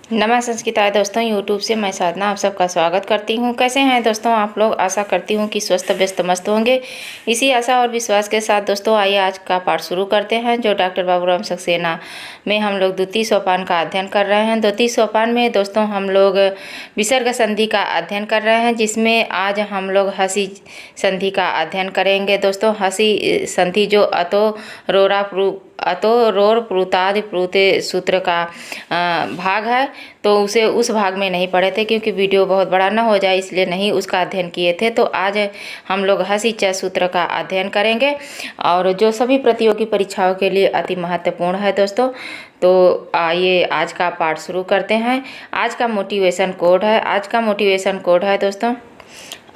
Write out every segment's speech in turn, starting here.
नमः संस्कृताय दोस्तों, यूट्यूब से मैं साधना आप सबका स्वागत करती हूँ। कैसे हैं दोस्तों आप लोग? आशा करती हूँ कि स्वस्थ व्यस्त मस्त होंगे। इसी आशा और विश्वास के साथ दोस्तों आइए आज का पाठ शुरू करते हैं, जो डॉक्टर बाबूराम सक्सेना में हम लोग द्वितीय सोपान का अध्ययन कर रहे हैं। द्वितीय सोपान में दोस्तों हम लोग विसर्ग संधि का अध्ययन कर रहे हैं, जिसमें आज हम लोग हसी संधि का अध्ययन करेंगे। दोस्तों हसी संधि जो अतो रोर प्लुतादि प्लुते सूत्र का भाग है, तो उसे उस भाग में नहीं पढ़े थे क्योंकि वीडियो बहुत बड़ा ना हो जाए, इसलिए नहीं उसका अध्ययन किए थे। तो आज हम लोग हसी च सूत्र का अध्ययन करेंगे और जो सभी प्रतियोगी परीक्षाओं के लिए अति महत्वपूर्ण है दोस्तों। तो आइए आज का पाठ शुरू करते हैं। आज का मोटिवेशन कोड है दोस्तों,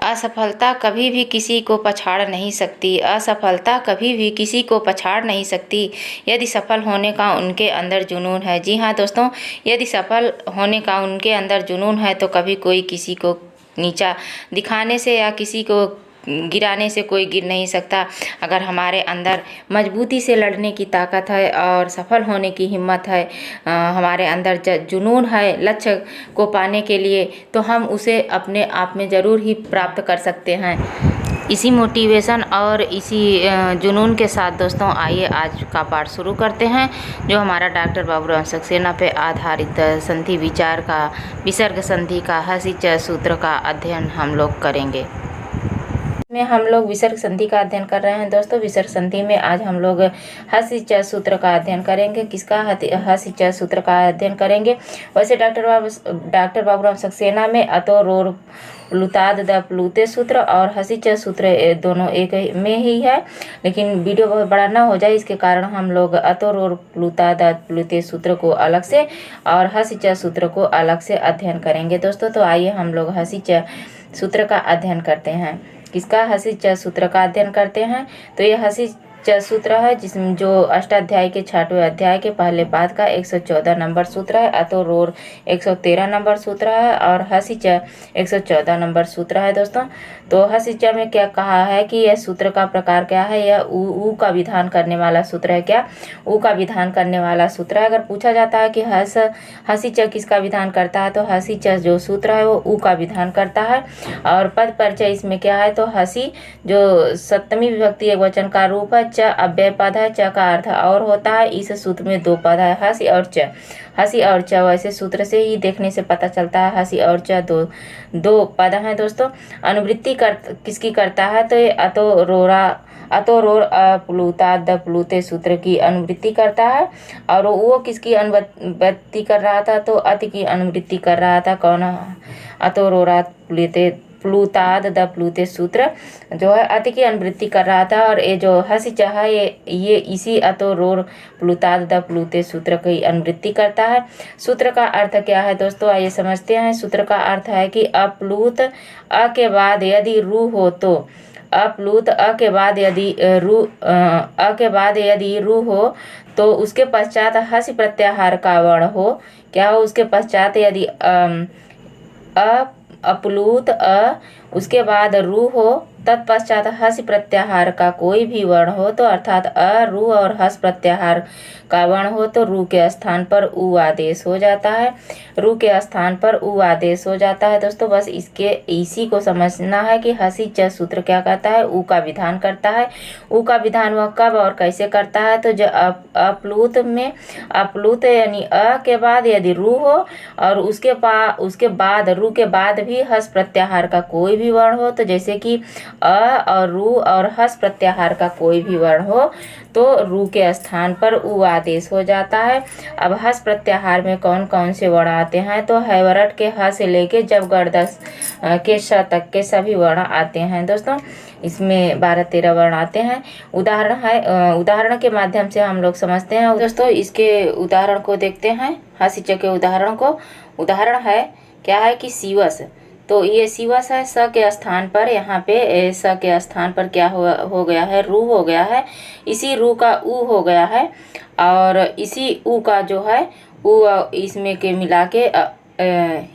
असफलता कभी भी किसी को पछाड़ नहीं सकती। असफलता कभी भी किसी को पछाड़ नहीं सकती यदि सफल होने का उनके अंदर जुनून है। जी हाँ दोस्तों, यदि सफल होने का उनके अंदर जुनून है तो कभी कोई किसी को नीचा दिखाने से या किसी को गिराने से कोई गिर नहीं सकता। अगर हमारे अंदर मजबूती से लड़ने की ताकत है और सफल होने की हिम्मत है, हमारे अंदर जुनून है लक्ष्य को पाने के लिए, तो हम उसे अपने आप में ज़रूर ही प्राप्त कर सकते हैं। इसी मोटिवेशन और इसी जुनून के साथ दोस्तों आइए आज का पाठ शुरू करते हैं, जो हमारा डॉक्टर बाबूराम सक्सेना पे आधारित संधि विचार का विसर्ग संधि का हसी च सूत्र का अध्ययन हम लोग करेंगे। में हम लोग विसर्ग संधि का अध्ययन कर रहे हैं दोस्तों। विसर्ग संधि में आज हम लोग हसी च सूत्र का अध्ययन करेंगे। किसका? हसी च सूत्र का अध्ययन करेंगे। वैसे डॉक्टर बाबूराम सक्सेना में अतो रोर प्लुताद द प्लुते सूत्र और हसी च सूत्र दोनों एक में ही है, लेकिन वीडियो बहुत बड़ा ना हो जाए इसके कारण हम लोग अतो रोर प्लुताद प्लुते सूत्र को अलग से और हसी च सूत्र को अलग से अध्ययन करेंगे दोस्तों। तो आइए हम लोग हसी च सूत्र का अध्ययन करते हैं। किसका? हसी च सूत्र का अध्ययन करते हैं। तो ये हसी च सूत्र है जिसमें जो अष्टाध्याय के 6वें अध्याय के पहले पाद का 114 नंबर सूत्र है। अतो रोर 113 नंबर सूत्र है और हसी च 114 नंबर सूत्र है दोस्तों। तो हसी च में क्या कहा है कि यह सूत्र का प्रकार क्या है? यह ऊ का विधान करने वाला सूत्र है। क्या? ऊ का विधान करने वाला सूत्र है। अगर पूछा जाता है कि हसी च किसका विधान करता है, तो हसी च जो सूत्र है वो ऊ का विधान करता है। और पद परिचय इसमें क्या है? तो हसी जो सप्तमी विभक्ति एक वचन का रूप है, च अव्यय पद है, च का अर्थ और होता है। इस सूत्र में 2 पद है, हसी और च। हसी और च वैसे सूत्र से ही देखने से पता चलता है, हसी और च दो पद हैं दोस्तों। अनुवृत्ति किसकी करता है? तो ये अतो रोर प्लुताद द प्लुते सूत्र की अनुवृत्ति करता है। और वो किसकी अनुवृत्ति कर रहा था? तो अति की अनुवृत्ति कर रहा था। कौन? अतो रोरा प्लुताद द प्लुते सूत्र जो है अति की अनुवृत्ति कर रहा था। और ये जो हसी च है ये इसी अतो रोर प्लुताद द प्लुते सूत्र की अनुवृत्ति करता है। सूत्र का अर्थ क्या है दोस्तों? आइए समझते हैं। सूत्र का अर्थ है कि अप्लुत अ के बाद यदि रू हो तो अप्लुत अ के बाद यदि रू हो तो उसके पश्चात हसी प्रत्याहार का वर्ण हो। क्या हो? उसके पश्चात यदि अप्लुत उसके बाद रू हो, तत्पश्चात हस प्रत्याहार का कोई भी वर्ण हो, तो अर्थात अ रू और हस प्रत्याहार का वर्ण हो तो रू के स्थान पर उ आदेश हो जाता है। रू के स्थान पर उ आदेश हो जाता है दोस्तों। बस इसी को समझना है कि हसी च सूत्र क्या कहता है? उ का विधान करता है। उ का विधान वह कब और कैसे करता है? तो जो अप्लुत यानी अ के बाद यदि रू हो और उसके बाद रू के बाद भी हस प्रत्याहार का कोई भी वर्ण हो, तो जैसे कि अ और रू और हस प्रत्याहार का कोई भी वर्ण हो तो रू के स्थान पर उ आदेश हो जाता है। अब हस प्रत्याहार में कौन कौन से वर्ण आते हैं? तो हैवरट के ह से लेके जबगढ़ के श तक के सभी वर्ण आते हैं दोस्तों। इसमें 12-13 वर्ण आते हैं। उदाहरण के माध्यम से हम लोग समझते हैं दोस्तों। इसके उदाहरण को देखते हैं। हसी च के उदाहरण को। उदाहरण है क्या है कि शिवस, तो ये शिवस है। स के स्थान पर यहाँ पे स के स्थान पर क्या हो गया है? रू हो गया है। इसी रू का उ हो गया है और इसी उ का जो है उ इसमें के मिला के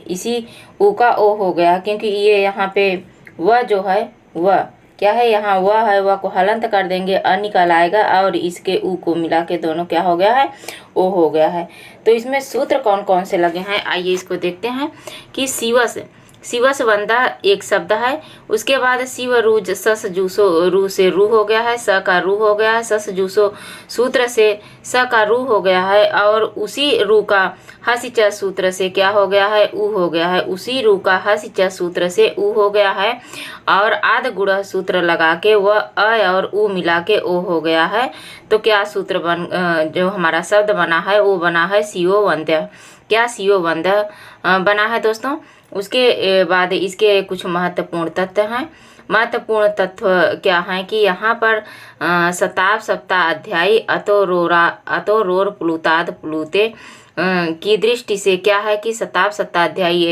इसी उ का ओ हो गया, क्योंकि ये यहाँ पे वह जो है वह क्या है यहाँ वह है, वह को हलंत कर देंगे, अ निकल आएगा और इसके ऊ को मिला के दोनों क्या हो गया है, ओ हो गया है। तो इसमें सूत्र कौन कौन से लगे हैं, आइए इसको देखते हैं कि शिवस, शिवस वंदा एक शब्द है। उसके बाद शिव रूज सस जूसो, रू से रू हो गया है, स का रू हो गया है, सस जूसो सूत्र से स का रू हो गया है, और उसी रू का हसिच सूत्र से क्या हो गया है, ऊ हो गया है। उसी रू का हसिच सूत्र से ऊ हो गया है, और आद गुण सूत्र लगा के वह अ और ऊ मिला के ओ हो गया है। तो क्या सूत्र जो हमारा शब्द बना है वो बना है सीओ वंद्य। क्या सीओ वंद्य बना है दोस्तों। उसके बाद इसके कुछ महत्वपूर्ण तथ्य हैं। महत्वपूर्ण तत्व क्या है कि यहाँ पर सताप सप्ताह अध्यायी अतोरोर प्लुताद प्लुते की दृष्टि से क्या है कि सताप सप्ताध्यायी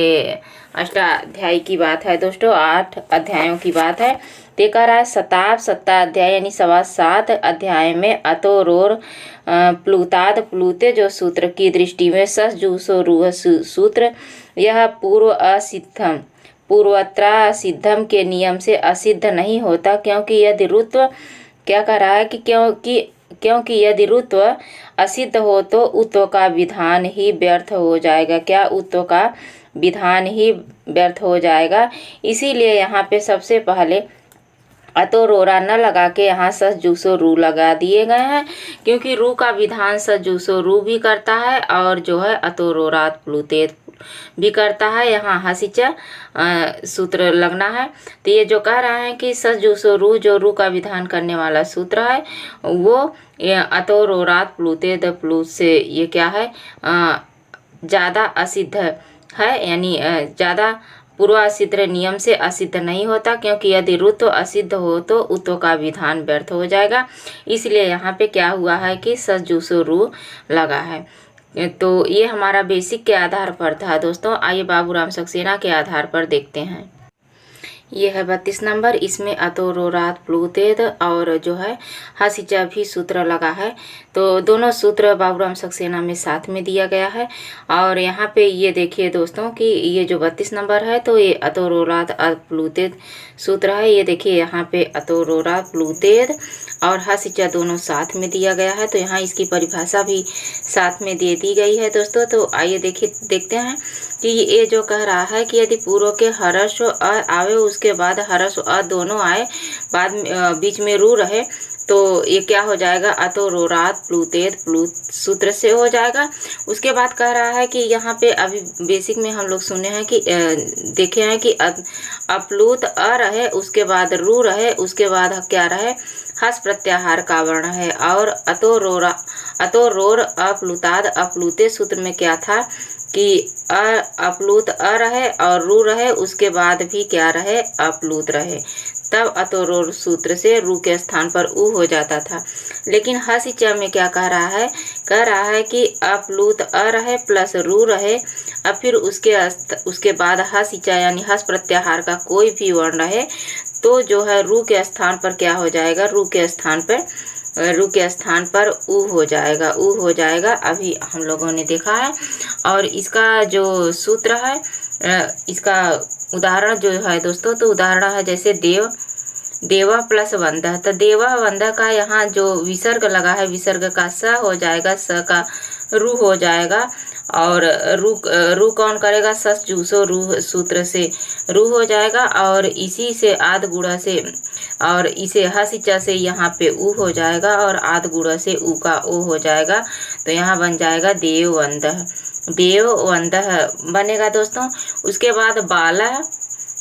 अष्टाध्यायी की बात है दोस्तों, 8 अध्यायों की बात है। ते कह रहा है सताप सप्ताध्याय यानी 7 अध्याय में अतोरोर प्लुताद प्लुते जो सूत्र की दृष्टि में सस जूसो रूह सूत्र, यह पूर्व असिद्धम पूर्वत्रा सिद्धम के नियम से असिद्ध नहीं होता, क्योंकि यदि रुत्व क्या कह रहा है कि क्योंकि यदि रुत्व असिद्ध हो तो उत्व का विधान ही व्यर्थ हो जाएगा। क्या उत्व का विधान ही व्यर्थ हो जाएगा। इसीलिए यहाँ पे सबसे पहले अतोरोरा न लगा के यहाँ सस जूसो रू लगा दिए गए हैं, क्योंकि रू का विधान सस जूसो रू भी करता है और जो है अतोरोरात प्लुतेत भी करता है। यहाँ हसिच सूत्र लगना है। तो ये जो कह रहा है कि सस जूसो रू जो रू का विधान करने वाला सूत्र है वो अतोरोरात प्लुतेत प्लुत से ये क्या है ज़्यादा असिद्ध है, यानी ज़्यादा पूर्वासिद्ध नियम से असिद्ध नहीं होता, क्योंकि यदि रुत्व असिद्ध हो तो उत्व का विधान व्यर्थ हो जाएगा। इसलिए यहाँ पे क्या हुआ है कि सस जूसो रू लगा है। तो ये हमारा बेसिक के आधार पर था दोस्तों। आइए बाबूराम सक्सेना के आधार पर देखते हैं। ये है 32 नंबर। इसमें अतोरोरात प्लुतेद और जो है हसिचा भी सूत्र लगा है। तो दोनों सूत्र बाबूराम सक्सेना में साथ में दिया गया है। और यहाँ पे ये देखिए दोस्तों कि ये जो 32 नंबर है तो ये अतोरोरात प्लुतेद सूत्र है। ये देखिए यहाँ पे अतोरोरात प्लुतेद और हसिचा दोनों साथ में दिया गया है। तो यहाँ इसकी परिभाषा भी साथ में दे दी गई है दोस्तों। तो आइए देखते हैं कि ये जो कह रहा है कि यदि पूर्व के हर्ष अ आवे उसके बाद हर्ष अ दोनों आए, बाद में बीच में रू रहे, तो ये क्या हो जाएगा अतोरोरात प्लुतेद प्लुत सूत्र से हो जाएगा। उसके बाद कह रहा है कि यहाँ पे अभी बेसिक में हम लोग सुने हैं कि देखे हैं कि अप्लुत अ रहे, उसके बाद रू रहे, उसके बाद क्या रहे हस प्रत्याहार का वर्ण है। और अतोरोर अप्लुताद अप्लुते सूत्र में क्या था कि अप्लुत अ रहे और रू रहे, उसके बाद भी क्या रहे अप्लुत रहे, तब अतोरोर सूत्र से रू के स्थान पर ऊ हो जाता था। लेकिन हसिचा में क्या कह रहा है कि अप्लुत अ रहे प्लस रू रहे, अब फिर उसके बाद हसिचा यानी हस प्रत्याहार का कोई भी वर्ण रहे तो जो है रू के स्थान पर क्या हो जाएगा, रू के स्थान पर ऊ हो जाएगा। अभी हम लोगों ने देखा है। और इसका जो सूत्र है इसका उदाहरण जो है दोस्तों, तो उदाहरण है जैसे देवा प्लस वंदह। तो देवा वंदह का यहाँ जो विसर्ग लगा है, विसर्ग का स हो जाएगा, स का रू हो जाएगा। और रू कौन करेगा, सस जूसो रू सूत्र से रू हो जाएगा। और इसी से आद गुणा से और इसे हसिचा से यहाँ पे ऊ हो जाएगा और आद गुणा से ऊ का ओ हो जाएगा। तो यहाँ बन जाएगा देववंदह बनेगा दोस्तों। उसके बाद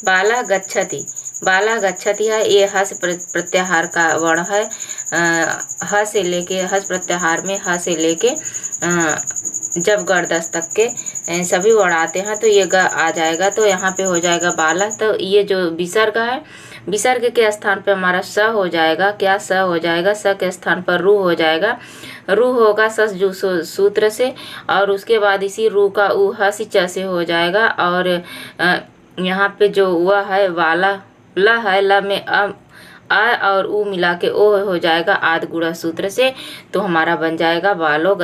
बाला गच्छति है, ये हस प्रत्याहार का वर्ण है। ह से लेके हस प्रत्याहार में ह से लेके जब गर्दस तक के सभी वर्ण आते हैं तो ये ग आ जाएगा। तो यहाँ पे हो जाएगा बाला। तो ये जो विसर्ग है, विसर्ग के स्थान पे हमारा स हो जाएगा। क्या स हो जाएगा, स के स्थान पर रू हो जाएगा। रू होगा सस जूसो सूत्र से, और उसके बाद इसी रू का ऊ हसिचा से हो जाएगा। और यहाँ पे जो वह है वाला ल है, ल में अ और ऊ मिला के ओ हो जाएगा आद गुणा सूत्र से। तो हमारा बन जाएगा बालो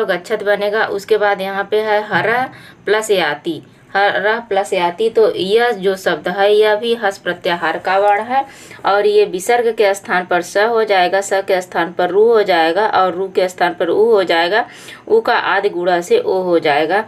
गच्छत बनेगा। उसके बाद यहाँ पे है हरा प्लस याति, हर प्लस याति, तो यह जो शब्द है यह भी हस प्रत्याहार का वर्ण है और ये विसर्ग के स्थान पर स हो जाएगा, स के स्थान पर रू हो जाएगा और रू के स्थान पर ऊ हो जाएगा, ऊ का आदि गुणा से ओ हो जाएगा।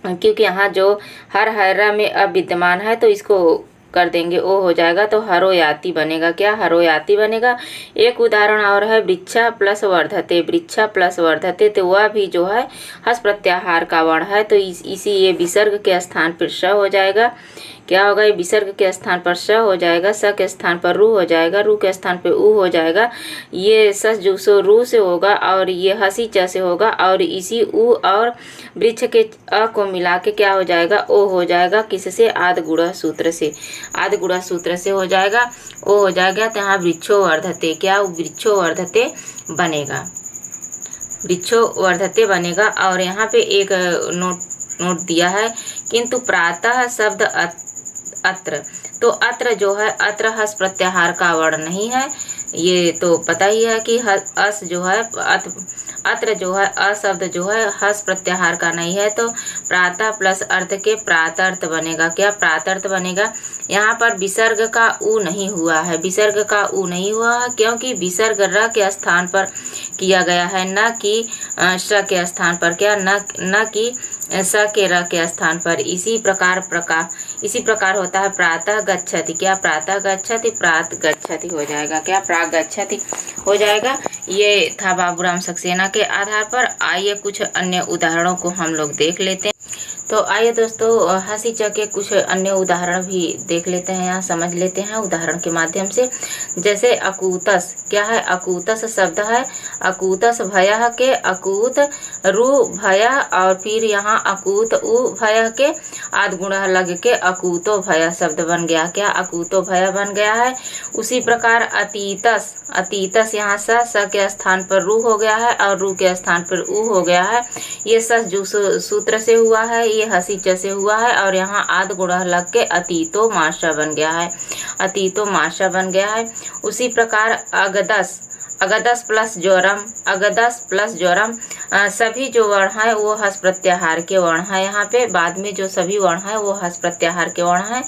क्योंकि यहाँ जो हर हर्रा में अब विद्यमान है तो इसको कर देंगे ओ हो जाएगा, तो हरोयाति बनेगा। क्या हरोयाति बनेगा। एक उदाहरण और है वृक्षा प्लस वर्धते, वृक्षा प्लस वर्धते, तो वह भी जो है हस प्रत्याहार का वर्ण है, तो इसी ये विसर्ग के स्थान पर स हो जाएगा। क्या होगा, ये विसर्ग के स्थान पर स हो जाएगा, स के स्थान पर रू हो जाएगा, रू के स्थान पर ऊ हो जाएगा। ये सस जूसो रू से होगा और ये हसी च से होगा और इसी ऊ और वृक्ष के अ को मिला के क्या हो जाएगा, ओ हो जाएगा। किससे, आदि गुणा सूत्र से, आदि गुणा सूत्र से हो जाएगा, ओ हो जाएगा। तो यहाँ वृक्षो वर्धते, क्या वृक्षो वर्धते बनेगा, वृक्षो वर्धते बनेगा। और यहाँ पे एक नोट दिया है, किंतु प्रातः शब्द अत्र, तो अत्र जो है अत्र हस प्रत्याहार का वर्ण नहीं है, ये तो पता ही है कि अस जो है अत्र जो है अ शब्द जो है हस प्रत्याहार का नहीं है, तो प्रातः प्लस अर्थ के प्रातर्थ बनेगा। क्या प्रातर्थ बनेगा। यहाँ पर विसर्ग का ऊ नहीं हुआ है, विसर्ग का ऊ नहीं हुआ है क्योंकि विसर्ग र के स्थान पर किया गया है, न कि स के स्थान पर, क्या न कि स के र के स्थान पर। इसी प्रकार होता है प्रातः गच्छति, क्या प्रातः गच्छति, प्रात गच्छति हो जाएगा। क्या प्राग गच्छति हो जाएगा। ये था बाबूराम सक्सेना के आधार पर। आइए कुछ अन्य उदाहरणों को हम लोग देख लेते हैं। तो आइए दोस्तों हंसी च के कुछ अन्य उदाहरण भी देख लेते हैं, यहाँ समझ लेते हैं उदाहरण के माध्यम से। जैसे अकूतस, क्या है, अकूतस शब्द है, अकूतस भयः के अकूत रू भय और फिर यहाँ अकूत उ भय के आदि गुणः लग के अकूतो भय शब्द बन गया। क्या अकूतो भय बन गया है। उसी प्रकार अतीतस, अतीतस यहाँ स के स्थान पर रू हो गया है और रू के स्थान पर ऊ हो गया है। ये सस जो सूत्र से हुआ है, ये हसी च से हुआ है और यहाँ आदि गुणः लग के अतीतो माशा बन गया है, अतीतो माशा बन गया है। उसी प्रकार अगदस, अगदस प्लस ज्वरम, अगदस प्लस ज्वरम, सभी जो वर्ण है वो हस प्रत्याहार के वर्ण है। यहाँ पे बाद में जो सभी वर्ण है वो हस प्रत्याहार के वर्ण है।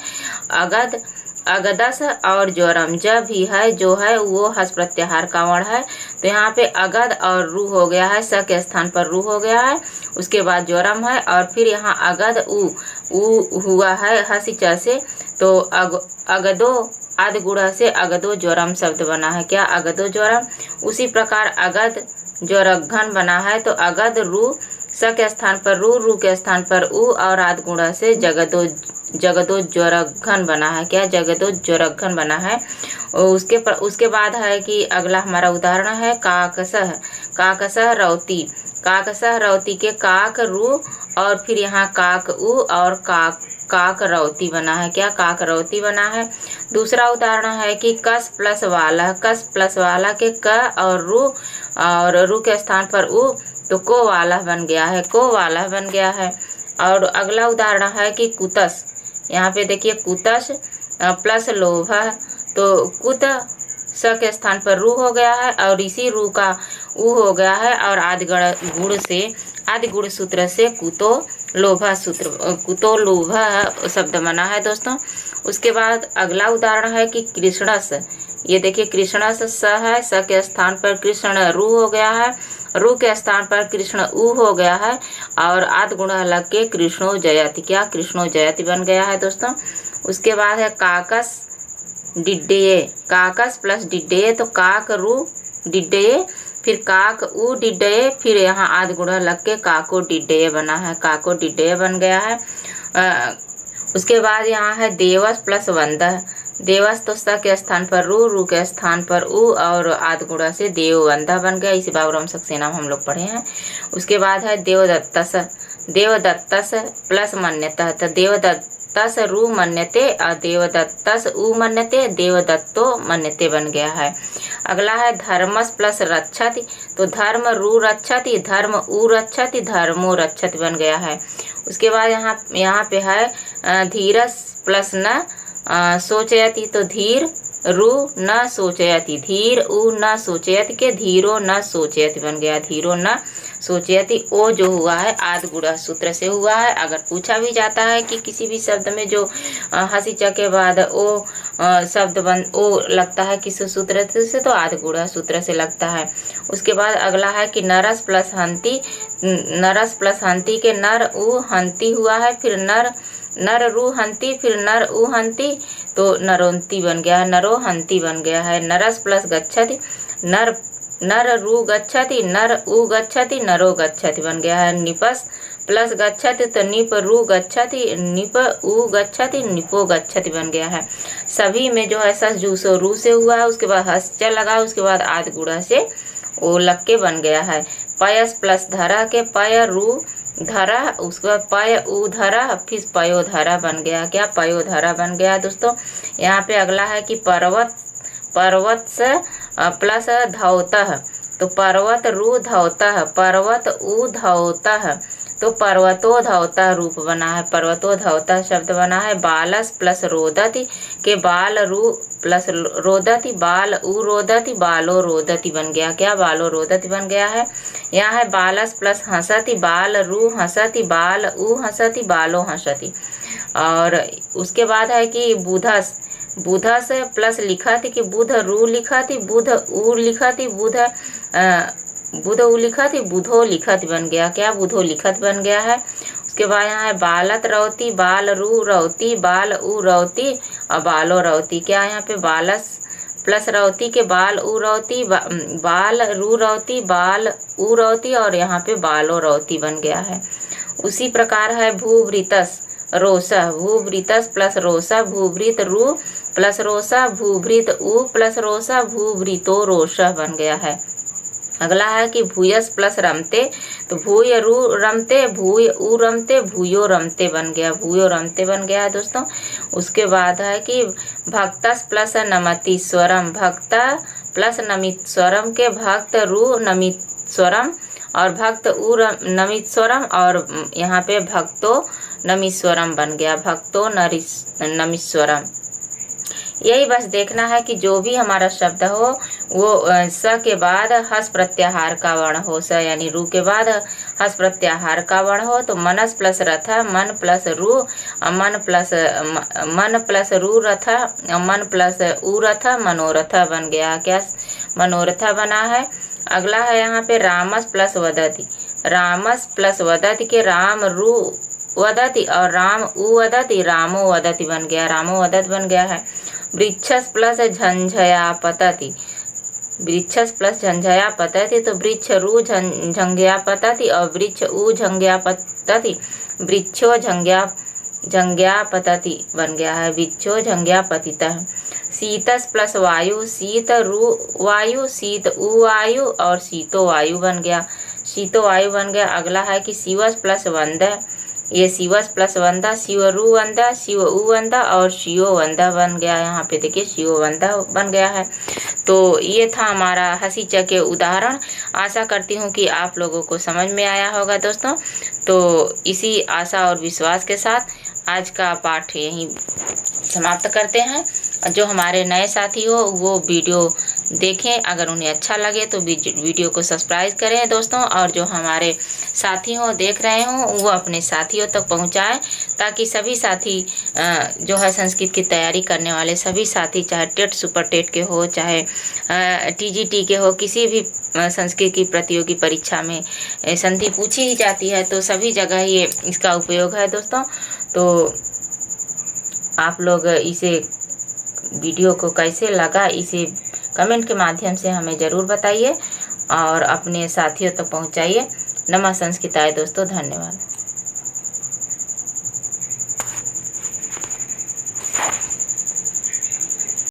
अगद, अगदस और ज्वरम ज भी है जो है वो हस प्रत्याहार का वर्ण है। तो यहाँ पे अगद और रू हो गया है, स के स्थान पर रू हो गया है, उसके बाद ज्वरम है और फिर यहाँ अगद ऊ हुआ है हसी च से, तो अगदो आदि गुणा से अगदो ज्वरम शब्द बना है। क्या अगदो ज्वरम। उसी प्रकार अगद ज्वरघन बना है, तो अगद रू स के स्थान पर रू, रू के स्थान पर ऊ और आदि गुणा से जगदो ज्वरघन बना है। क्या जगदो ज्वरघन बना है। उसके बाद है कि अगला हमारा उदाहरण है काकसह, काकसह रौती, काकसह रौती के काक रू और फिर यहाँ काक ऊ और काक रौती बना है। क्या काक रौती बना है। दूसरा उदाहरण है कि कस प्लस वाला, कस प्लस वाला के क और रू के स्थान पर ऊ, तो को वाला बन गया है, को वाला बन गया है। और अगला उदाहरण है कि कुतस, यहाँ पे देखिए कुतस प्लस लोभ, तो कुत स के स्थान पर रू हो गया है और इसी रू का ऊ हो गया है और आदि गुण सूत्र से कुतो लोभा सूत्र, कुतो लोभा शब्द बना है दोस्तों। उसके बाद अगला उदाहरण है कि कृष्णस, ये देखिए कृष्णस स है, स के स्थान पर कृष्ण रू हो गया है, रू के स्थान पर कृष्ण ऊ हो गया है और आदि गुणः लग के कृष्णो जयति, क्या कृष्णो जयति बन गया है दोस्तों। उसके बाद है काकस डिड्डेय, काकस प्लस डिड्डेय, तो काक रू डिड्डेय फिर काक ऊ डिड्डेय, फिर यहाँ आदि गुणः लग के काको डिड्डेय बना है, काको डिड्डेय बन गया है। उसके बाद यहाँ है देवस प्लस वंदह, देवस तो स के स्थान पर रू, रू के स्थान पर ऊ और आदि गुणा से देववंदह बन गया। इसी बाबूराम सक्सेना हम लोग पढ़े हैं। उसके बाद है देवदत्तस, देवदत्तस प्लस मन्यतः, तो देवदत्तस रू मन्यते और देवदत्तस ऊ मन्यते, देवदत्तो मन्यते बन गया है। अगला है धर्मस प्लस रक्षति, तो धर्म रू रक्षति, धर्म ऊ रक्षति, धर्मो रक्षति बन गया है। उसके बाद यहाँ पे है धीरस प्लस न सोचयति, तो धीर रु न सोचयति, धीर उ न सोचयति के धीरो न सोचयति बन गया, धीरो न सोचयति। ओ जो हुआ है आद गुणा सूत्र से हुआ है। अगर पूछा भी जाता है कि किसी भी शब्द में जो हसी च के बाद ओ शब्द ओ लगता है किस सूत्र से, तो आद गुणा सूत्र से लगता है। उसके बाद अगला है कि नरस प्लस हंती, नरस प्लस हंती के नर उ हंती हुआ है, फिर नर रु हंती, फिर नर उ हंती, तो नरोंती बन गया है, नरो हंती बन गया है। नरस प्लस गच्छति, नर रु गच्छति, नर उ गच्छति, नरो गच्छति बन गया है। निपस प्लस गच्छति तो निप रु गच्छति, निप उ गच्छति, निपो गच्छति बन गया है। सभी में जो है सस जूसो रू से हुआ है, उसके बाद हस लगा, उसके बाद आद गुणा से ओ लग के बन गया है। पयस प्लस धरा के पय रू धरा, उसके बाद पय उ धरा, फिर पयो धरा बन गया। क्या पयो धरा बन गया दोस्तों। यहाँ पे अगला है कि पर्वत से प्लस धौतः, तो पर्वत रु धौतः, पर्वत उ धौतः, तो पर्वतो धौतः रूप बना है, पर्वतो धौतः शब्द बना है। बालस प्लस रोदति के बाल रु प्लस रोदति, बाल उ रोदति, बालो रोदति बन गया। क्या बालो रोदति बन गया है। यहाँ है बालस प्लस हंसति, बाल रु हंसति, बाल उ हंसति, बालो हंसति। और उसके बाद है कि बुधस, बुधस प्लस लिखा थी कि बुध रू लिखा थी, बुध उ लिखा थी, बुध उ लिखा थी, बुधो लिखत बन गया। क्या बुधो लिखत बन गया है। उसके बाद यहाँ है बालत रौती, बाल रू रौती, बाल उ रौती और बालो रौती। क्या यहाँ पे बालस प्लस रौती के बाल उ रौती, बाल रू रौती, बाल उ रौती और यहाँ पे बालो रौती बन गया है। उसी प्रकार है भूवृतस रोसा, भूवृतस प्लस रोसा, भूवृत रू प्लस रोसा, भूवृत उ प्लस रोसा, भूवृतो रोसा बन गया है। अगला है कि भूयस प्लस रमते, तो भूय रू रमते, भूय उ रमते, भूयो रमते बन गया, भूयो रमते बन गया है दोस्तों। उसके बाद है कि भक्तस प्लस नमति स्वरम, भक्ता प्लस नमित स्वरम के भक्त रू नमित स्वरम और भक्त उ नमित स्वरम और यहाँ पे भक्तो नमीश्वरम बन गया, भक्तो नमीश्वरम। यही बस देखना है कि जो भी हमारा शब्द हो वो स के बाद हस प्रत्याहार का वर्ण हो, स यानी रू के बाद हस प्रत्याहार का वर्ण हो। तो मनस प्लस रथ, मन प्लस रू, मन प्लस रू रथ, मन प्लस उ रथ, मनोरथ बन गया। क्या मनोरथ बना है। अगला है यहाँ पे रामस प्लस वदति, रामस प्लस वदति के राम रू वदति और राम उ वदति, रामो वदति बन गया, रामो वदत बन गया है। वृक्षस प्लस झंझया पतति, वृक्षस प्लस झंझया पतति, तो वृक्ष रू झंझया पतति और वृक्ष उ झंझया पतति, वृक्षो झंझया पतति बन गया है, वृक्षो झंझया पतितः। शीतस प्लस वायु, शीत रू वायु, शीत उ वायु और शीतो वायु बन गया, शीतो वायु बन गया। अगला है कि शिवस प्लस वंद, ये शिवस प्लस वंदा, शिव रू वंदा, शिव उ वंदा और शिव वंदा बन गया। यहाँ पे देखिए शिव वंदा बन गया है। तो ये था हमारा हसी च के उदाहरण। आशा करती हूँ कि आप लोगों को समझ में आया होगा दोस्तों। तो इसी आशा और विश्वास के साथ आज का पाठ यहीं समाप्त करते हैं। जो हमारे नए साथी हो वो वीडियो देखें, अगर उन्हें अच्छा लगे तो वीडियो को सब्सक्राइब करें दोस्तों। और जो हमारे साथी हो देख रहे हों वो अपने साथियों तक पहुंचाएं, ताकि सभी साथी जो है संस्कृत की तैयारी करने वाले सभी साथी, चाहे टेट सुपर टेट के हो, चाहे टीजीटी के हो, किसी भी संस्कृत की प्रतियोगी परीक्षा में संधि पूछी ही जाती है, तो सभी जगह ये इसका उपयोग है दोस्तों। तो आप लोग इसे वीडियो को कैसे लगा इसे कमेंट के माध्यम से हमें ज़रूर बताइए और अपने साथियों तक पहुंचाइए। नमः संस्कृताय दोस्तों, धन्यवाद।